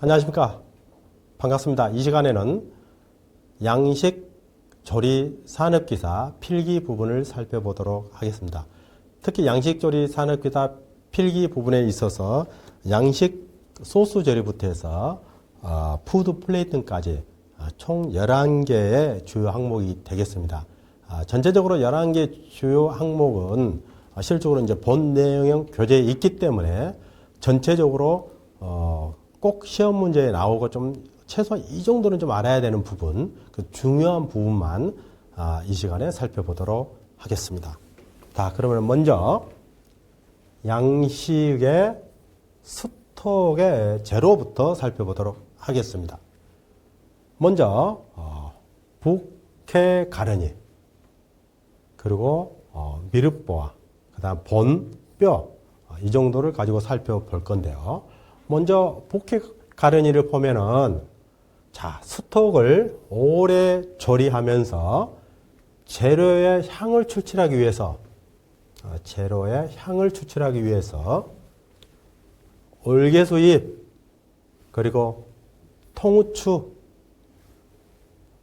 안녕하십니까. 반갑습니다. 이 시간에는 양식 조리 산업기사 필기 부분을 살펴보도록 하겠습니다. 특히 양식 조리 산업기사 필기 부분에 있어서 양식 소스 조리부터 해서 푸드 플레이팅까지 총 11개의 주요 항목이 되겠습니다. 전체적으로 11개 주요 항목은 실질적으로 이제 본 내용 교재에 있기 때문에 전체적으로 꼭 시험 문제에 나오고 좀 최소한 이 정도는 좀 알아야 되는 부분, 그 중요한 부분만 이 시간에 살펴보도록 하겠습니다. 자, 그러면 먼저 양식의 스톡의 재료부터 살펴보도록 하겠습니다. 먼저 북해 가르니, 그리고 미륵보아, 그 다음 본, 뼈, 이 정도를 가지고 살펴볼 건데요. 먼저 북해 가르니를 보면은 자, 스톡을 오래 조리하면서 재료의 향을 추출하기 위해서 올개수잎, 그리고 통후추,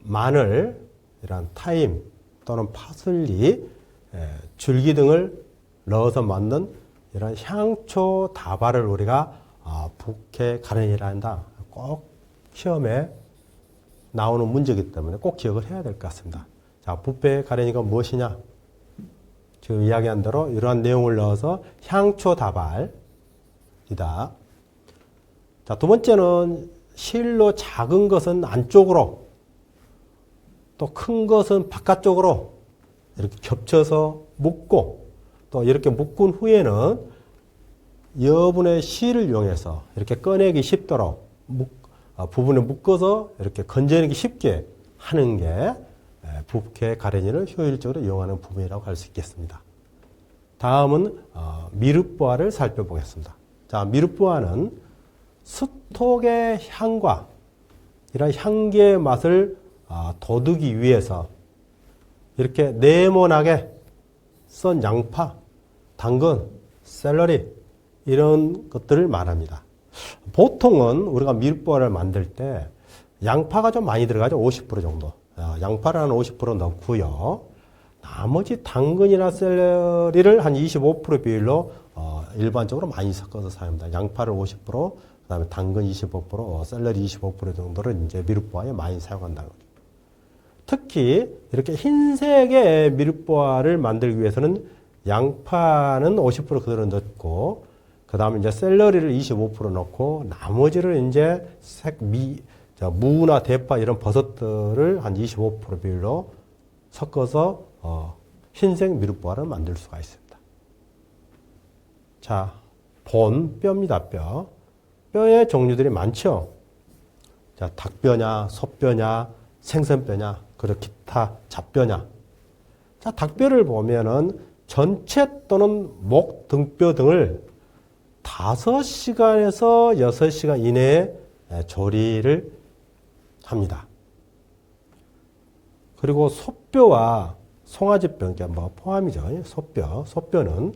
마늘, 이런 타임 또는 파슬리, 줄기 등을 넣어서 만든 이런 향초 다발을 우리가 북해 가르니라 한다. 꼭 시험에 나오는 문제이기 때문에 꼭 기억을 해야 될 것 같습니다. 자, 북해 가르니가 무엇이냐? 지금 이야기한 대로 이러한 내용을 넣어서 향초 다발이다. 자, 두 번째는 실로 작은 것은 안쪽으로, 또 큰 것은 바깥쪽으로 이렇게 겹쳐서 묶고, 또 이렇게 묶은 후에는 여분의 실을 이용해서 이렇게 꺼내기 쉽도록 부분을 묶어서 이렇게 건져내기 쉽게 하는 게 북해 가르니를 효율적으로 이용하는 부분이라고 할 수 있겠습니다. 다음은 미륵보아를 살펴보겠습니다. 자, 미륵보아는 스톡의 향과 이런 향기의 맛을 돋우기 위해서 이렇게 네모나게 썬 양파, 당근, 샐러리 이런 것들을 말합니다. 보통은 우리가 미륵보아를 만들 때 양파가 좀 많이 들어가죠. 50% 정도. 양파를 한 50% 넣고요. 나머지 당근이나 샐러리를 한 25% 비율로 일반적으로 많이 섞어서 사용합니다. 양파를 50%, 그다음에 당근 25%, 샐러리 25% 정도를 이제 미륵보아에 많이 사용한다는 거죠. 특히 이렇게 흰색의 미륵보아를 만들기 위해서는 양파는 50% 그대로 넣고, 그 다음에 이제 샐러리를 25% 넣고, 나머지를 이제 무나 대파 이런 버섯들을 한 25% 비율로 섞어서 흰색 미륵보아를 만들 수가 있습니다. 자, 본, 뼈입니다. 뼈. 뼈의 종류들이 많죠. 자, 닭뼈냐, 소뼈냐, 생선뼈냐, 그리고 기타 잡뼈냐. 자, 닭뼈를 보면은 전체 또는 목, 등뼈 등을 5시간에서 6시간 이내에 조리를 합니다. 그리고 소뼈와 송아지뼈, 그러니까 뭐 포함이죠. 소뼈는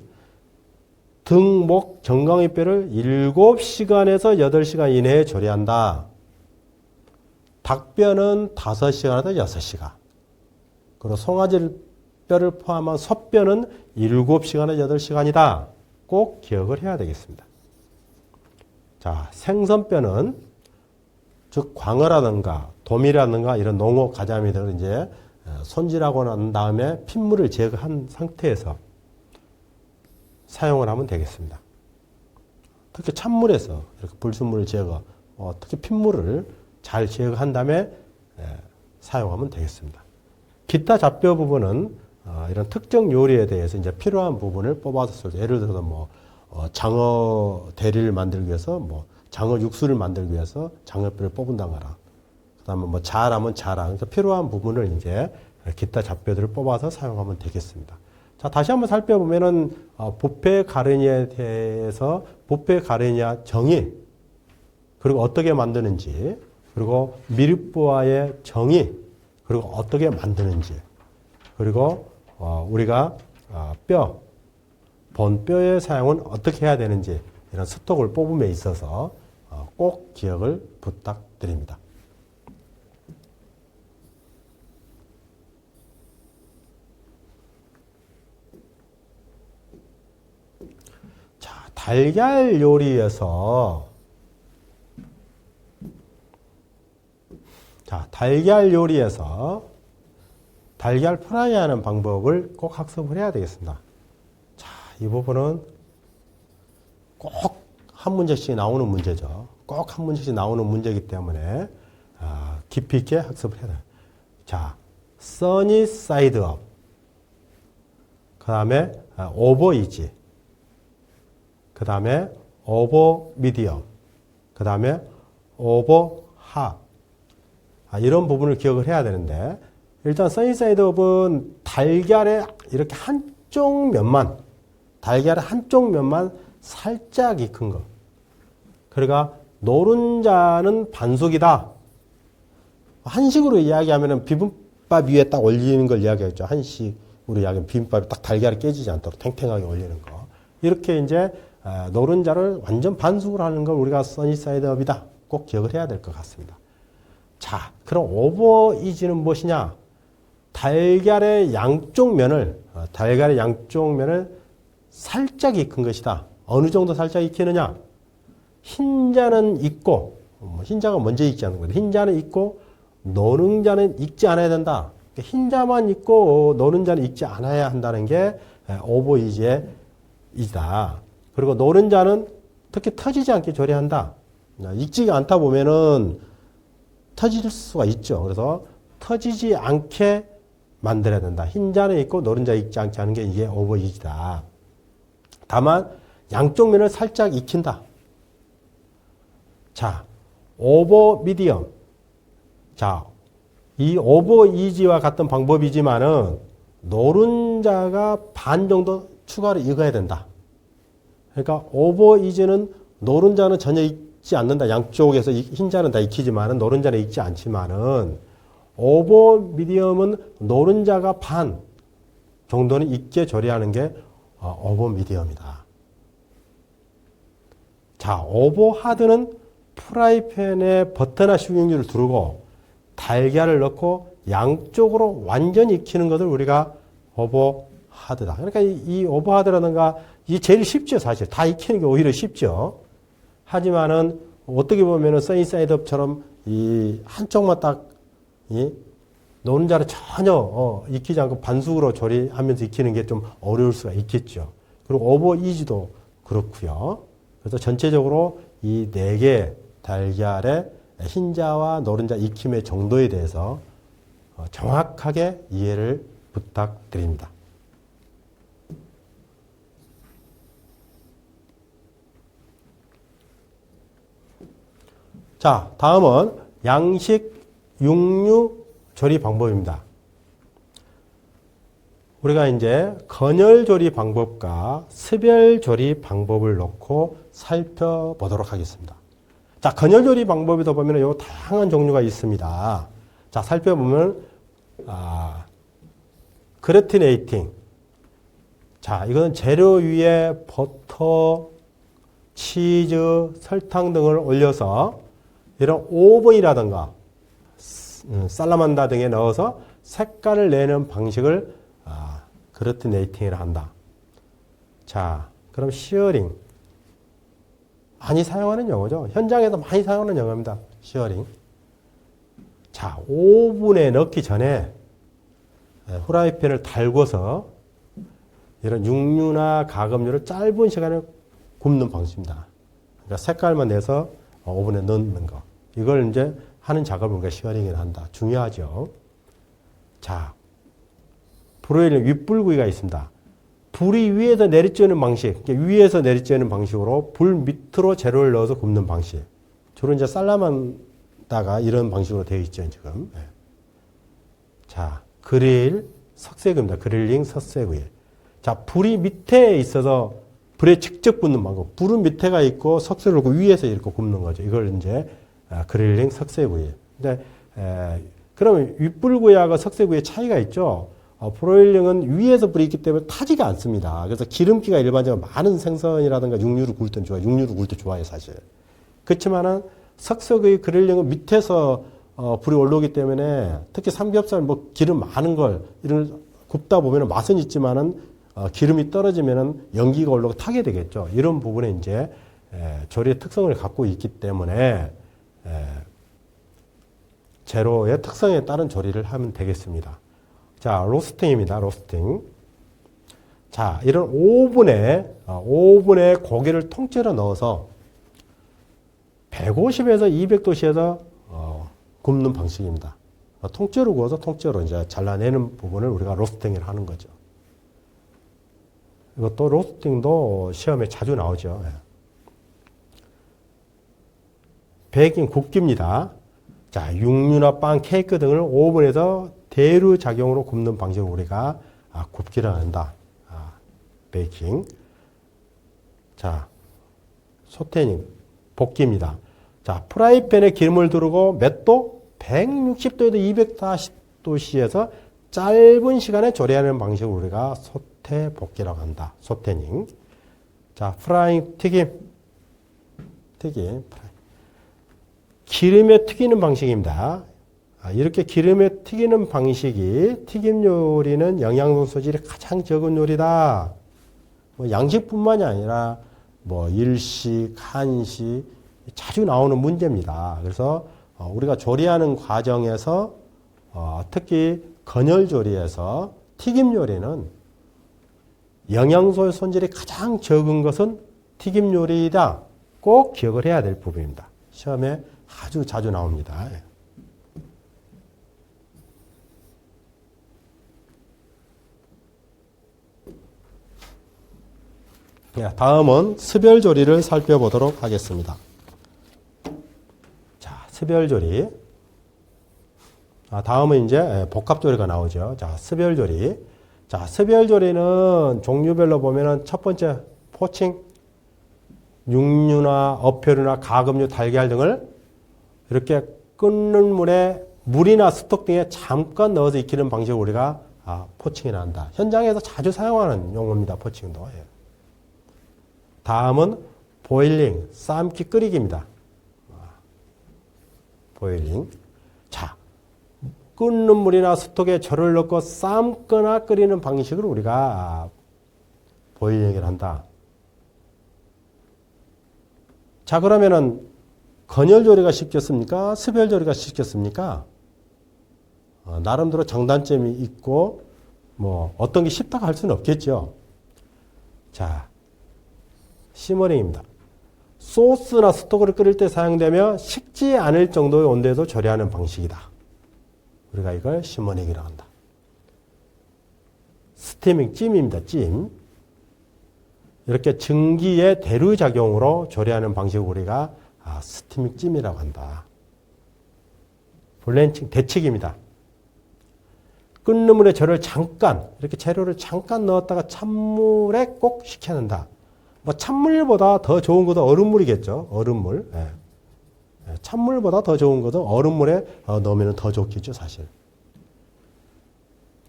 등, 목, 정강이 뼈를 7시간에서 8시간 이내에 조리한다. 닭뼈는 5시간에서 6시간. 그리고 송아지뼈를 포함한 소뼈는 7시간에서 8시간이다. 꼭 기억을 해야 되겠습니다. 자, 생선뼈는 즉 광어라든가 도미라든가 이런 농어 가자미들을 이제 손질하고 난 다음에 핏물을 제거한 상태에서 사용을 하면 되겠습니다. 특히 찬물에서 이렇게 불순물 제거, 특히 핏물을 잘 제거한 다음에 사용하면 되겠습니다. 기타 잡뼈 부분은 이런 특정 요리에 대해서 이제 필요한 부분을 뽑아서 쓰죠. 예를 들어서 뭐 장어 대리를 만들기 위해서, 뭐 장어 육수를 만들기 위해서 장어뼈를 뽑은다거나, 그다음에 뭐 자라면 자라, 그러니까 필요한 부분을 이제 기타 잡뼈들을 뽑아서 사용하면 되겠습니다. 자, 다시 한번 살펴보면은 북해 가르니에 대해서 북해 가르니아 정의, 그리고 어떻게 만드는지, 그리고 미륵보아의 정의, 그리고 어떻게 만드는지, 그리고 우리가 뼈, 본뼈의 사용은 어떻게 해야 되는지, 이런 스톡을 뽑음에 있어서 꼭 기억을 부탁드립니다. 자, 달걀 요리에서 달걀 프라이하는 방법을 꼭 학습을 해야 되겠습니다. 자, 이 부분은 꼭 한 문제씩 나오는 문제죠. 꼭 한 문제씩 나오는 문제이기 때문에 깊이 있게 학습을 해야 돼요. 자, sunny side up. 그 다음에 over easy. 그 다음에 over medium. 그 다음에 over hot. 이런 부분을 기억을 해야 되는데, 일단 sunny side up은 달걀의 이렇게 한쪽 면만 살짝 익힌 거. 그러니까 노른자는 반숙이다. 한식으로 이야기하면 비빔밥 위에 딱 올리는 걸 이야기하죠. 한식으로 이야기하면 비빔밥이 딱 달걀이 깨지지 않도록 탱탱하게 올리는 거. 이렇게 이제 노른자를 완전 반숙을 하는 걸 우리가 써니 사이드 업이다. 꼭 기억을 해야 될 것 같습니다. 자, 그럼 오버 이지는 무엇이냐? 달걀의 양쪽 면을 살짝 익힌 것이다. 어느 정도 살짝 익히느냐? 흰자는 익고, 흰자가 먼저 익지 않는 거예요. 흰자는 익고, 노른자는 익지 않아야 된다. 흰자만 익고, 노른자는 익지 않아야 한다는 게 오버이지의 이다. 그리고 노른자는 특히 터지지 않게 조리한다. 익지가 않다 보면은 터질 수가 있죠. 그래서 터지지 않게 만들어야 된다. 흰자는 익고, 노른자 익지 않게 하는 게 이게 오버이지다. 다만, 양쪽 면을 살짝 익힌다. 자, 오버 미디엄. 자, 이 오버 이지와 같은 방법이지만은 노른자가 반 정도 추가로 익어야 된다. 그러니까 오버 이지는 노른자는 전혀 익지 않는다. 양쪽에서 흰자는 다 익히지만은 노른자는 익지 않지만은 오버 미디엄은 노른자가 반 정도는 익게 조리하는 게 오버 미디엄이다. 자, 오버 하드는 프라이팬에 버터나 식용유를 두르고 달걀을 넣고 양쪽으로 완전히 익히는 것을 우리가 오버 하드다. 그러니까 이 오버 하드라든가 이 제일 쉽죠, 사실. 다 익히는 게 오히려 쉽죠. 하지만은 어떻게 보면은 써니 사이드 업처럼 이 한쪽만 딱 노른자를 전혀 익히지 않고 반숙으로 조리하면서 익히는 게 좀 어려울 수가 있겠죠. 그리고 오버 이지도 그렇고요. 그래서 전체적으로 이 4개 달걀의 흰자와 노른자 익힘의 정도에 대해서 정확하게 이해를 부탁드립니다. 자, 다음은 양식 육류 조리 방법입니다. 우리가 이제 건열 조리 방법과 스별 조리 방법을 놓고 살펴보도록 하겠습니다. 자, 건열 조리 방법에도 보면 요 다양한 종류가 있습니다. 자, 살펴보면 그래티네이팅. 자, 이거는 재료 위에 버터, 치즈, 설탕 등을 올려서 이런 오븐이라든가 살라만다 등에 넣어서 색깔을 내는 방식을 그래티네이팅이라 한다. 자, 그럼 시어링. 많이 사용하는 용어죠. 현장에서 많이 사용하는 용어입니다. 시어링. 자, 오븐에 넣기 전에 후라이팬을 달궈서 이런 육류나 가금류를 짧은 시간에 굽는 방식입니다. 그러니까 색깔만 내서 오븐에 넣는 거. 이걸 이제 하는 작업을 우리가 시어링이라 한다. 중요하죠. 자, 브로일러 윗불구이가 있습니다. 불이 위에서 내리쬐는 방식, 위에서 내리쬐는 방식으로 불 밑으로 재료를 넣어서 굽는 방식. 주로 이제 살라만다가 이런 방식으로 되어 있죠, 지금. 네. 자, 그릴 석쇠구이입니다. 그릴링 석쇠구이. 자, 불이 밑에 있어서 불에 직접 굽는 방법. 불은 밑에가 있고 석쇠를 그 위에서 이렇게 굽는 거죠. 이걸 이제 그릴링 석쇠구이. 근데 그러면 윗불구이하고 석쇠구이의 차이가 있죠. 브로일링은 위에서 불이 있기 때문에 타지가 않습니다. 그래서 기름기가 일반적으로 많은 생선이라든가 육류를 구울 때 좋아요. 육류를 구울 때 좋아요, 사실. 그렇지만은 석석의 그릴링은 밑에서 불이 올라오기 때문에 특히 삼겹살 뭐 기름 많은 걸 이런 굽다 보면은 맛은 있지만은 기름이 떨어지면은 연기가 올라오고 타게 되겠죠. 이런 부분에 이제 조리의 특성을 갖고 있기 때문에 재료의 특성에 따른 조리를 하면 되겠습니다. 자, 로스팅입니다. 로스팅. 자, 이런 오븐에 고기를 통째로 넣어서 150에서 200도씨에서 굽는 방식입니다. 통째로 구워서 통째로 이제 잘라내는 부분을 우리가 로스팅을 하는 거죠. 이것도 로스팅도 시험에 자주 나오죠. 베이킹 굽기입니다. 자, 육류나 빵, 케이크 등을 오븐에서 대류 작용으로 굽는 방식을 우리가 굽기를 한다. 베이킹. 자, 소테닝, 볶기입니다. 자, 프라이팬에 기름을 두르고 몇 도? 160도에서 240도씨에서 짧은 시간에 조리하는 방식을 우리가 소테 볶기라고 한다. 소테닝. 자, 프라잉, 튀김. 기름에 튀기는 방식입니다. 이렇게 기름에 튀기는 방식이 튀김 요리는 영양소 소질이 가장 적은 요리다. 뭐 양식뿐만이 아니라 뭐 일식, 한식 자주 나오는 문제입니다. 그래서 우리가 조리하는 과정에서 특히 건열 조리에서 튀김 요리는 영양소의 손질이 가장 적은 것은 튀김 요리이다. 꼭 기억을 해야 될 부분입니다. 시험에 아주 자주 나옵니다. 다음은 스별조리를 살펴보도록 하겠습니다. 자, 스별조리. 다음은 이제 복합조리가 나오죠. 자, 스별조리. 자, 스별조리는 종류별로 보면은 첫 번째 포칭, 육류나 어표류나 가금류, 달걀 등을 이렇게 끓는 물에 물이나 스톡 등에 잠깐 넣어서 익히는 방식을 우리가 포칭이라 한다. 현장에서 자주 사용하는 용어입니다. 포칭도. 다음은 보일링, 삶기 끓이기입니다. 보일링. 자, 끓는 물이나 스톡에 절을 넣고 삶거나 끓이는 방식을 우리가 보일링을 한다. 자, 그러면은 건열조리가 쉽겠습니까? 스별조리가 쉽겠습니까? 나름대로 장단점이 있고 뭐 어떤 게 쉽다고 할 수는 없겠죠. 자, 시머링입니다. 소스나 스톡을 끓일 때 사용되며 식지 않을 정도의 온도에서 조리하는 방식이다. 우리가 이걸 시머링이라고 한다. 스티밍, 찜입니다. 찜. 이렇게 증기의 대류작용으로 조리하는 방식을 우리가 스티밍 찜이라고 한다. 블렌칭, 데치기입니다. 끓는 물에 절을 잠깐, 이렇게 재료를 잠깐 넣었다가 찬물에 꼭 식혀낸다. 뭐 찬물보다 더 좋은 것도 얼음물이겠죠. 얼음물. 찬물보다 더 좋은 것도 얼음물에 넣으면 더 좋겠죠, 사실.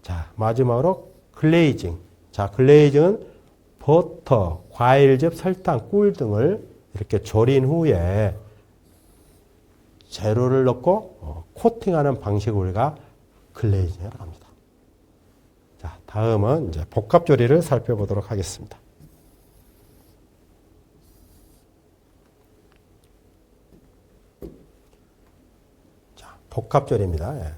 자, 마지막으로 글레이징. 자, 글레이징은 버터, 과일즙, 설탕, 꿀 등을 이렇게 졸인 후에 재료를 넣고 코팅하는 방식을 우리가 글레이징이라고 합니다. 자, 다음은 이제 복합조리를 살펴보도록 하겠습니다. 자, 복합조리입니다.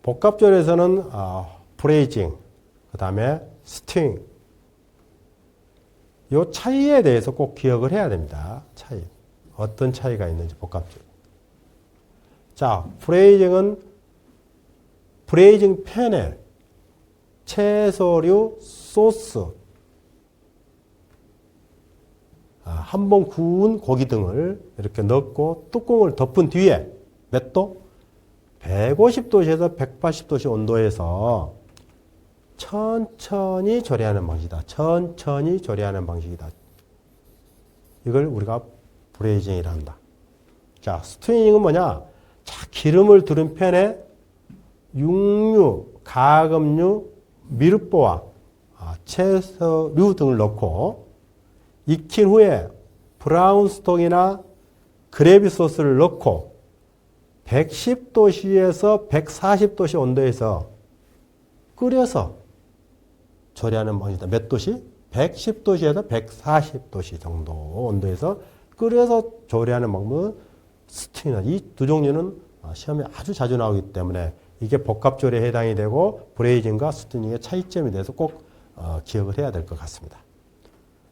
복합조리에서는 브레이징, 그 다음에 스팅, 이 차이에 대해서 꼭 기억을 해야 됩니다. 차이. 어떤 차이가 있는지 복합조리. 자, 브레이징은 브레이징 팬에 채소류, 소스, 한 번 구운 고기 등을 이렇게 넣고 뚜껑을 덮은 뒤에 몇 도? 150도에서 180도씨 온도에서 천천히 조리하는 방식이다. 천천히 조리하는 방식이다. 이걸 우리가 브레이징이라 한다. 자, 스튜잉은 뭐냐? 자, 기름을 두른 팬에 육류, 가금류, 미륵보와 채소류 등을 넣고 익힌 후에 브라운 스톡이나 그래비 소스를 넣고 110도씨에서 140도씨 온도에서 끓여서 조리하는 방식이다. 몇 도씨? 110도씨에서 140도씨 정도 온도에서 끓여서 조리하는 방법은 스팀이나 이 두 종류는 시험에 아주 자주 나오기 때문에 이게 복합조리에 해당이 되고 브레이징과 스튜닝의 차이점에 대해서 꼭 기억을 해야 될 것 같습니다.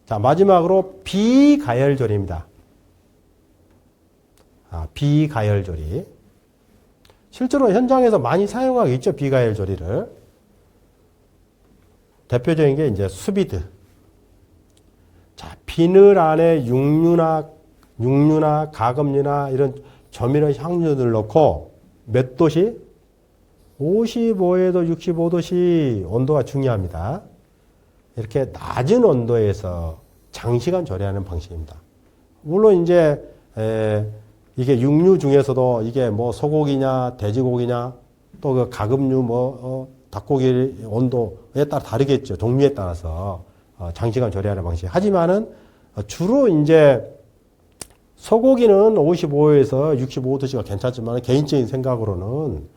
자, 마지막으로 비가열조리입니다. 비가열조리. 실제로 현장에서 많이 사용하고 있죠, 비가열조리를. 대표적인 게 이제 수비드. 자, 비늘 안에 육류나 가금류나 이런 조미료 향료들을 넣고 몇 도씨? 55에서 65도씨 온도가 중요합니다. 이렇게 낮은 온도에서 장시간 조리하는 방식입니다. 물론 이제 이게 육류 중에서도 이게 뭐 소고기냐 돼지고기냐 또 그 가금류 닭고기 온도에 따라 다르겠죠. 종류에 따라서 장시간 조리하는 방식. 하지만은 주로 이제 소고기는 55에서 65도씨가 괜찮지만 개인적인 생각으로는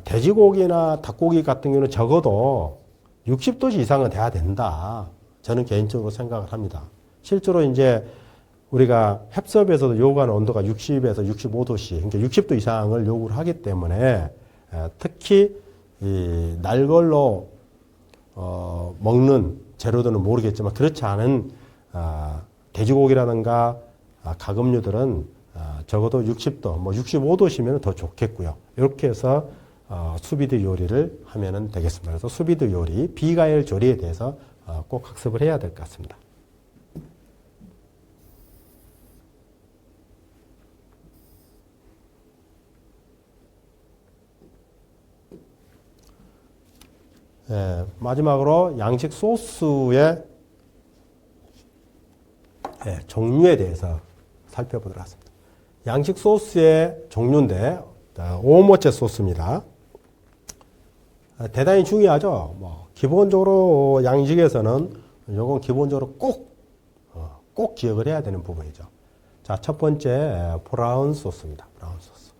돼지고기나 닭고기 같은 경우는 적어도 60도씨 이상은 돼야 된다. 저는 개인적으로 생각을 합니다. 실제로 이제 우리가 햅섭에서도 요구하는 온도가 60에서 65도씨, 그러니까 60도 이상을 요구를 하기 때문에 특히 이 날걸로 먹는 재료들은 모르겠지만 그렇지 않은 돼지고기라든가 가금류들은 적어도 60도, 65도씨면 더 좋겠고요. 이렇게 해서 수비드 요리를 하면 되겠습니다. 그래서 수비드 요리, 비가열 조리에 대해서 꼭 학습을 해야 될 것 같습니다. 마지막으로 양식 소스의 종류에 대해서 살펴보도록 하겠습니다. 양식 소스의 종류인데 오모체 소스입니다. 대단히 중요하죠. 기본적으로 양식에서는 이건 기본적으로 꼭 기억을 해야 되는 부분이죠. 자, 첫 번째 브라운 소스입니다. 브라운 소스.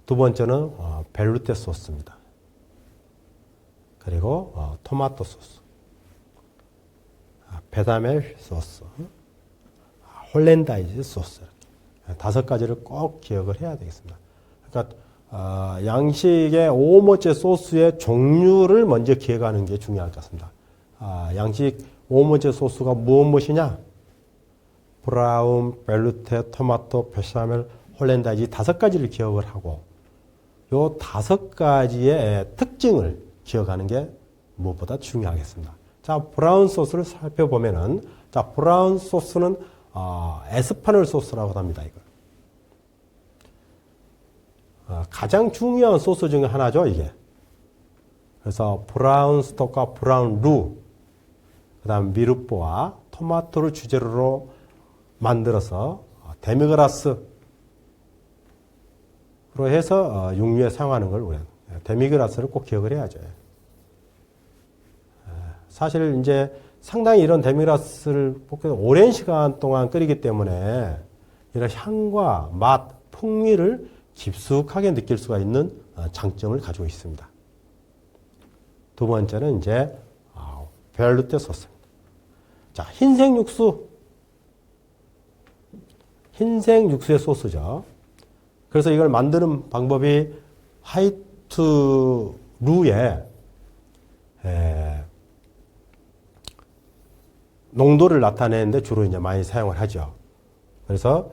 두 번째는 벨루테 소스입니다. 그리고 토마토 소스, 베다멜 소스, 홀랜다이즈 소스. 5가지를 꼭 기억을 해야 되겠습니다. 그러니까 양식의 오모체 소스의 종류를 먼저 기억하는 게 중요할 것 같습니다. 양식 오모체 소스가 무엇이냐? 브라운, 벨루테, 토마토, 베샤멜, 홀랜다이즈 5가지를 기억을 하고 요 5가지의 특징을 기억하는 게 무엇보다 중요하겠습니다. 자, 브라운 소스를 살펴보면은, 자, 브라운 소스는 에스파뇰 소스라고 합니다. 이거. 가장 중요한 소스 중에 하나죠, 이게. 그래서 브라운 스톡과 브라운 루, 그 다음 미르포와 토마토를 주재료로 만들어서 데미그라스로 해서 육류에 사용하는 걸 우리는 데미그라스를 꼭 기억을 해야죠. 사실 이제 상당히 이런 데미그라스를 오랜 시간 동안 끓이기 때문에 이런 향과 맛, 풍미를 깊숙하게 느낄 수가 있는 장점을 가지고 있습니다. 두 번째는 이제 벨루테 소스입니다. 자, 흰색 육수의 소스죠. 그래서 이걸 만드는 방법이 화이트 루에 농도를 나타내는데 주로 이제 많이 사용을 하죠. 그래서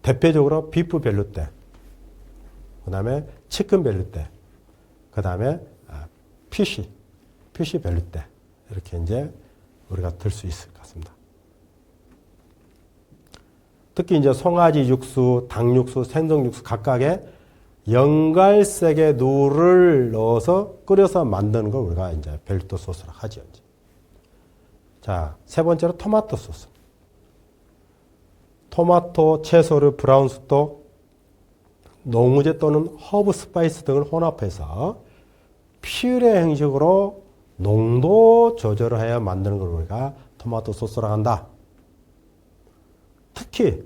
대표적으로 비프 벨루테, 그 다음에 치킨 벨루테, 그 다음에 피쉬 벨루테 이렇게 이제 우리가 들 수 있을 것 같습니다. 특히 이제 송아지 육수, 닭 육수, 생선 육수 각각의 연갈색의 누를 넣어서 끓여서 만드는 걸 우리가 이제 벨루테 소스라고 하죠. 자, 세 번째로 토마토 소스. 토마토, 채소를 브라운 스톡, 농우제 또는 허브 스파이스 등을 혼합해서 퓨레 형식으로 농도 조절을 하여 만드는 걸 우리가 토마토 소스라고 한다. 특히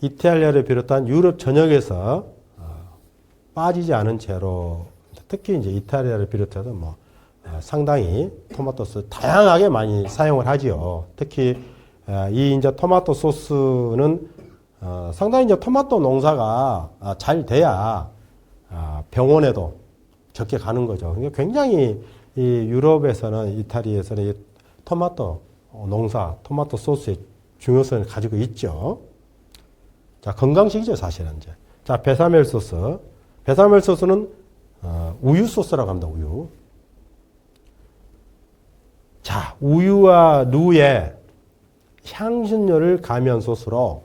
이탈리아를 비롯한 유럽 전역에서 빠지지 않은 재료, 특히 이제 이탈리아를 비롯해서 뭐 상당히 토마토 소스 다양하게 많이 사용을 하지요. 특히 이 이제 토마토 소스는 상당히 이제 토마토 농사가 잘 돼야 병원에도 적게 가는 거죠. 그러니까 굉장히 이 유럽에서는 이탈리아에서는 이 토마토 농사, 토마토 소스의 중요성을 가지고 있죠. 자, 건강식이죠, 사실은 이제. 자, 베사멜 소스. 베사멜 소스는 우유 소스라고 합니다. 우유. 자, 우유와 누에 향신료를 가미한 소스로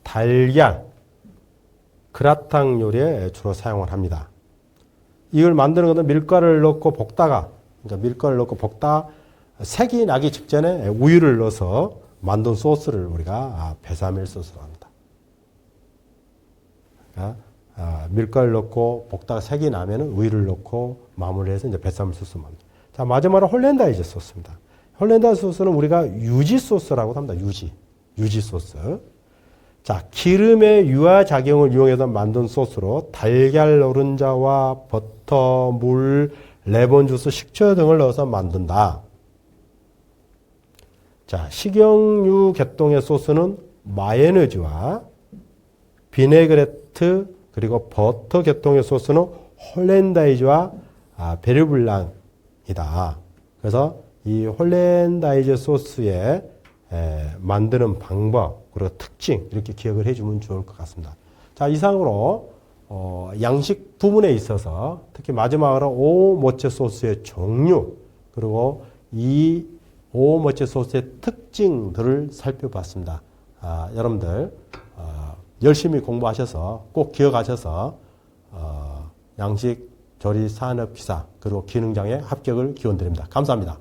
달걀, 그라탕 요리에 주로 사용을 합니다. 이걸 만드는 것은 밀가루를 넣고 볶다가, 그러니까 밀가루를 넣고 볶다 색이 나기 직전에 우유를 넣어서 만든 소스를 우리가 베사멜 소스라고 합니다. 그러니까 밀가루를 넣고 볶다가 색이 나면은 우유를 넣고 마무리해서 이제 베사멜 소스 만듭니다. 자, 마지막으로 홀랜다이즈 소스입니다. 홀랜다이즈 소스는 우리가 유지 소스라고 합니다. 유지 소스. 자, 기름의 유화작용을 이용해서 만든 소스로 달걀 노른자와 버터, 물, 레몬 주스, 식초 등을 넣어서 만든다. 자, 식용유 계통의 소스는 마요네즈와 비네그레트 그리고 버터 계통의 소스는 홀랜다이즈와 베르블랑이다. 그래서 이 홀랜다이즈 소스의 만드는 방법 그리고 특징 이렇게 기억을 해주면 좋을 것 같습니다. 자, 이상으로 양식 부분에 있어서 특히 마지막으로 오모체 소스의 종류 그리고 이 오모체 소스의 특징들을 살펴봤습니다. 여러분들 열심히 공부하셔서 꼭 기억하셔서 양식 조리 산업 기사 그리고 기능장애 합격을 기원드립니다. 감사합니다.